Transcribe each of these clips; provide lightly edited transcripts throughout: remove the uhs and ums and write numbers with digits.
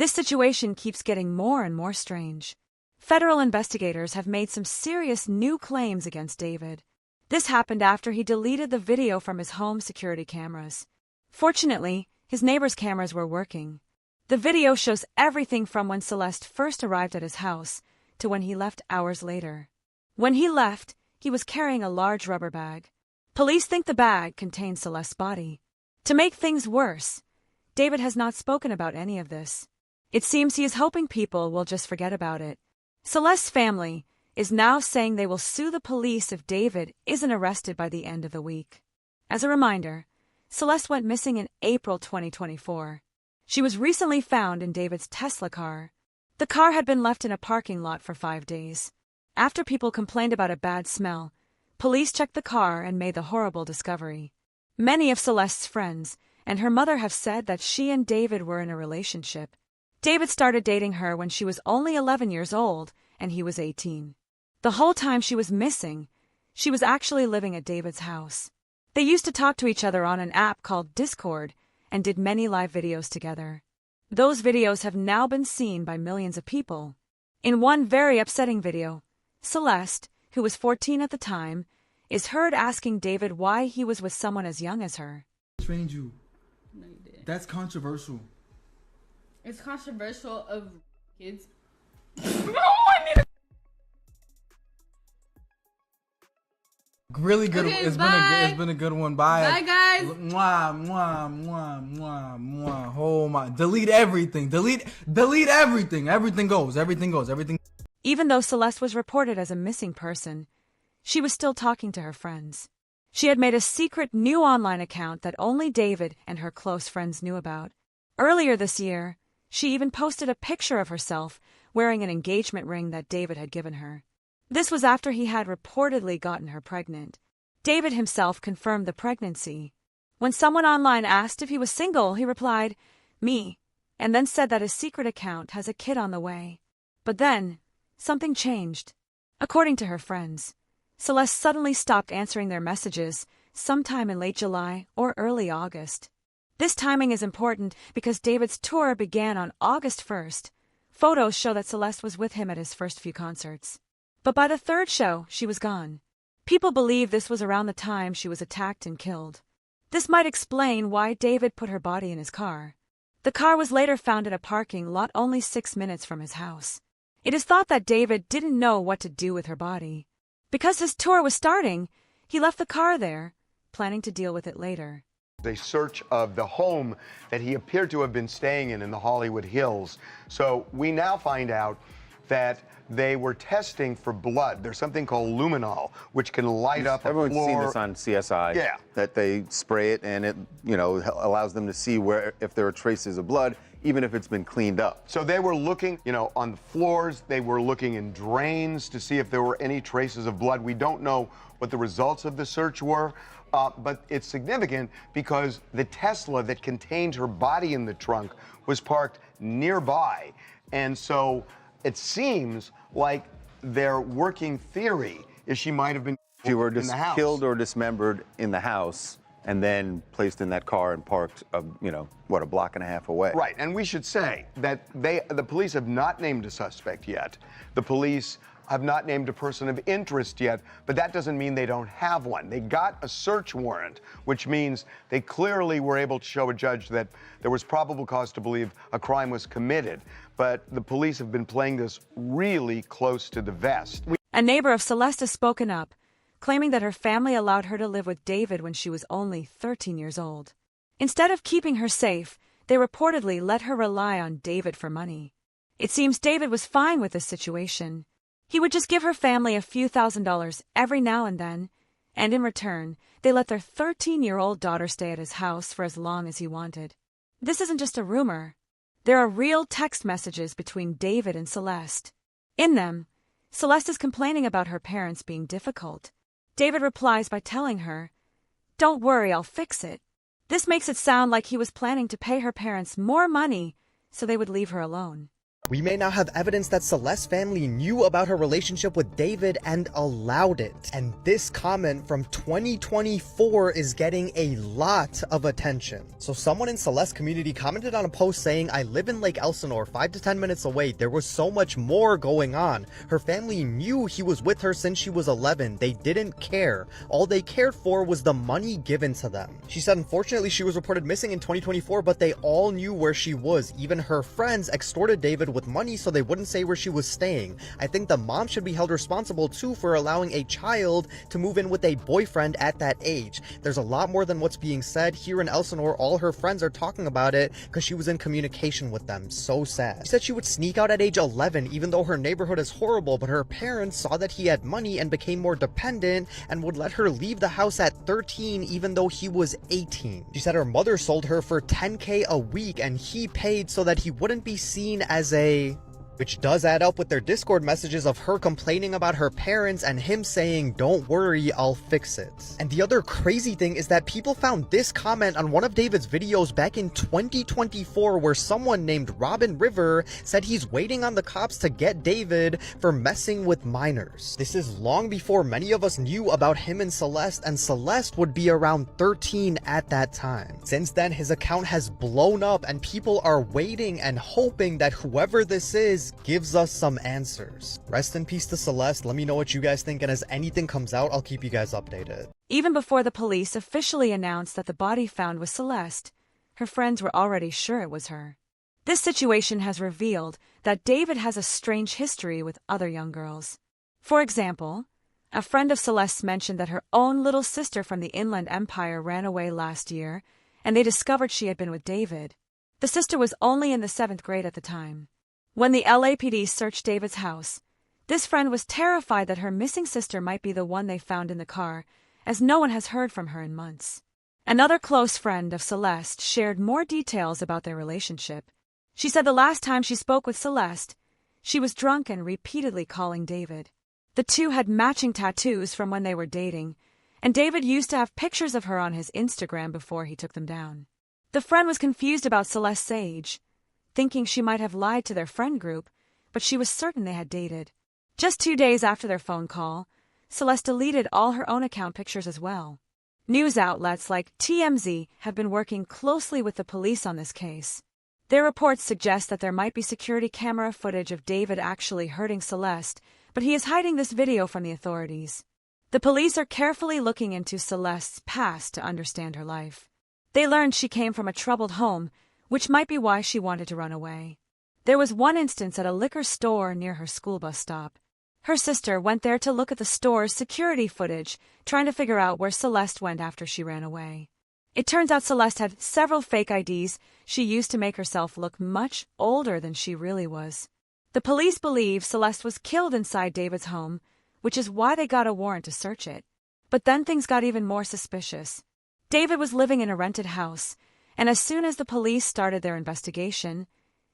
This situation keeps getting more and more strange. Federal investigators have made some serious new claims against David. This happened after he deleted the video from his home security cameras. Fortunately, his neighbor's cameras were working. The video shows everything from when Celeste first arrived at his house to when he left hours later. When he left, he was carrying a large rubber bag. Police think the bag contained Celeste's body. To make things worse, David has not spoken about any of this. It seems he is hoping people will just forget about it. Celeste's family is now saying they will sue the police if David isn't arrested by the end of the week. As a reminder, Celeste went missing in April 2024. She was recently found in David's Tesla car. The car had been left in a parking lot for 5 days. After people complained about a bad smell, police checked the car and made the horrible discovery. Many of Celeste's friends and her mother have said that she and David were in a relationship. David started dating her when she was only 11 years old and he was 18. The whole time she was missing, she was actually living at David's house. They used to talk to each other on an app called Discord and did many live videos together. Those videos have now been seen by millions of people. In one very upsetting video, Celeste, who was 14 at the time, is heard asking David why he was with someone as young as her. Trained you. No, you didn't. That's controversial. It's controversial of kids. Really good. Okay, It's been a good one. Bye. Bye, guys. Mwah, mwah, mwah, mwah, mwah. Oh my. Delete everything. Delete everything. Everything goes. Even though Celeste was reported as a missing person, she was still talking to her friends. She had made a secret new online account that only David and her close friends knew about. Earlier this year, she even posted a picture of herself wearing an engagement ring that David had given her. This was after he had reportedly gotten her pregnant. David himself confirmed the pregnancy. When someone online asked if he was single, he replied, "Me," and then said that his secret account has a kid on the way. But then, something changed. According to her friends, Celeste suddenly stopped answering their messages sometime in late July or early August. This timing is important because David's tour began on August 1st. Photos show that Celeste was with him at his first few concerts. But by the third show, she was gone. People believe this was around the time she was attacked and killed. This might explain why David put her body in his car. The car was later found at a parking lot only 6 minutes from his house. It is thought that David didn't know what to do with her body. Because his tour was starting, he left the car there, planning to deal with it later. A search of the home that he appeared to have been staying in the Hollywood Hills. So we now find out that they were testing for blood. There's something called luminol, which can light up a floor. Everyone's seen this on CSI. Yeah. That they spray it and it, allows them to see if there are traces of blood, even if it's been cleaned up. So they were looking, on the floors. They were looking in drains to see if there were any traces of blood. We don't know what the results of the search were, but it's significant because the Tesla that contained her body in the trunk was parked nearby. And so it seems like their working theory is she might have been killed or dismembered in the house and then placed in that car and parked, a block and a half away. Right, and we should say that the police have not named a suspect yet. The police have not named a person of interest yet, but that doesn't mean they don't have one. They got a search warrant, which means they clearly were able to show a judge that there was probable cause to believe a crime was committed. But the police have been playing this really close to the vest. A neighbor of Celeste has spoken up, claiming that her family allowed her to live with David when she was only 13 years old. Instead of keeping her safe, they reportedly let her rely on David for money. It seems David was fine with this situation. He would just give her family a few $1,000s every now and then, and in return, they let their 13-year-old daughter stay at his house for as long as he wanted. This isn't just a rumor. There are real text messages between David and Celeste. In them, Celeste is complaining about her parents being difficult. David replies by telling her, "Don't worry, I'll fix it." This makes it sound like he was planning to pay her parents more money so they would leave her alone. We may now have evidence that Celeste's family knew about her relationship with David and allowed it. And this comment from 2024 is getting a lot of attention. So someone in Celeste's community commented on a post saying, "I live in Lake Elsinore, 5 to 10 minutes away. There was so much more going on. Her family knew he was with her since she was 11. They didn't care. All they cared for was the money given to them." She said unfortunately she was reported missing in 2024, but they all knew where she was. Even her friends extorted David with money so they wouldn't say where she was staying. I think the mom should be held responsible too for allowing a child to move in with a boyfriend at that age. There's a lot more than what's being said. Here in Elsinore, all her friends are talking about it because she was in communication with them. So sad. She said she would sneak out at age 11 even though her neighborhood is horrible, but her parents saw that he had money and became more dependent and would let her leave the house at 13 even though he was 18. She said her mother sold her for $10K a week and he paid so that he wouldn't be seen as a... which does add up with their Discord messages of her complaining about her parents and him saying, "Don't worry, I'll fix it." And the other crazy thing is that people found this comment on one of David's videos back in 2024 where someone named Robin River said he's waiting on the cops to get David for messing with minors. This is long before many of us knew about him and Celeste would be around 13 at that time. Since then, his account has blown up and people are waiting and hoping that whoever this is gives us some answers. Rest in peace to Celeste. Let me know what you guys think, and as anything comes out, I'll keep you guys updated. Even before the police officially announced that the body found was Celeste, her friends were already sure it was her. This situation has revealed that David has a strange history with other young girls. For example, a friend of Celeste's mentioned that her own little sister from the Inland Empire ran away last year, and they discovered she had been with David. The sister was only in the 7th grade at the time. When the LAPD searched David's house, this friend was terrified that her missing sister might be the one they found in the car, as no one has heard from her in months. Another close friend of Celeste shared more details about their relationship. She said the last time she spoke with Celeste, she was drunk and repeatedly calling David. The two had matching tattoos from when they were dating, and David used to have pictures of her on his Instagram before he took them down. The friend was confused about Celeste's age, thinking she might have lied to their friend group, but she was certain they had dated. Just 2 days after their phone call, Celeste deleted all her own account pictures as well. News outlets like TMZ have been working closely with the police on this case. Their reports suggest that there might be security camera footage of David actually hurting Celeste, but he is hiding this video from the authorities. The police are carefully looking into Celeste's past to understand her life. They learned she came from a troubled home, which might be why she wanted to run away. There was one instance at a liquor store near her school bus stop. Her sister went there to look at the store's security footage, trying to figure out where Celeste went after she ran away. It turns out Celeste had several fake IDs she used to make herself look much older than she really was. The police believe Celeste was killed inside David's home, which is why they got a warrant to search it. But then things got even more suspicious. David was living in a rented house, and as soon as the police started their investigation,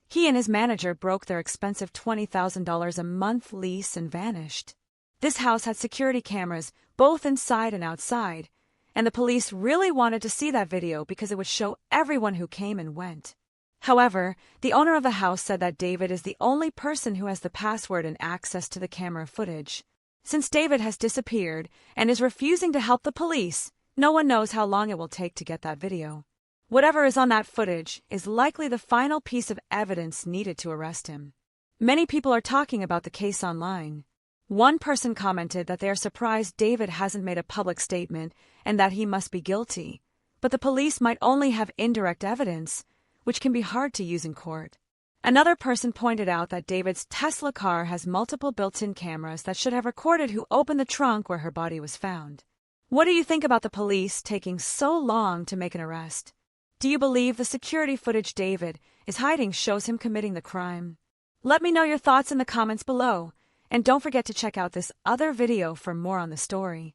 he and his manager broke their expensive $20,000 a month lease and vanished. This house had security cameras both inside and outside, and the police really wanted to see that video because it would show everyone who came and went. However, the owner of the house said that David is the only person who has the password and access to the camera footage. Since David has disappeared and is refusing to help the police, no one knows how long it will take to get that video. Whatever is on that footage is likely the final piece of evidence needed to arrest him. Many people are talking about the case online. One person commented that they are surprised David hasn't made a public statement and that he must be guilty, but the police might only have indirect evidence, which can be hard to use in court. Another person pointed out that David's Tesla car has multiple built-in cameras that should have recorded who opened the trunk where her body was found. What do you think about the police taking so long to make an arrest? Do you believe the security footage David is hiding shows him committing the crime? Let me know your thoughts in the comments below, and don't forget to check out this other video for more on the story.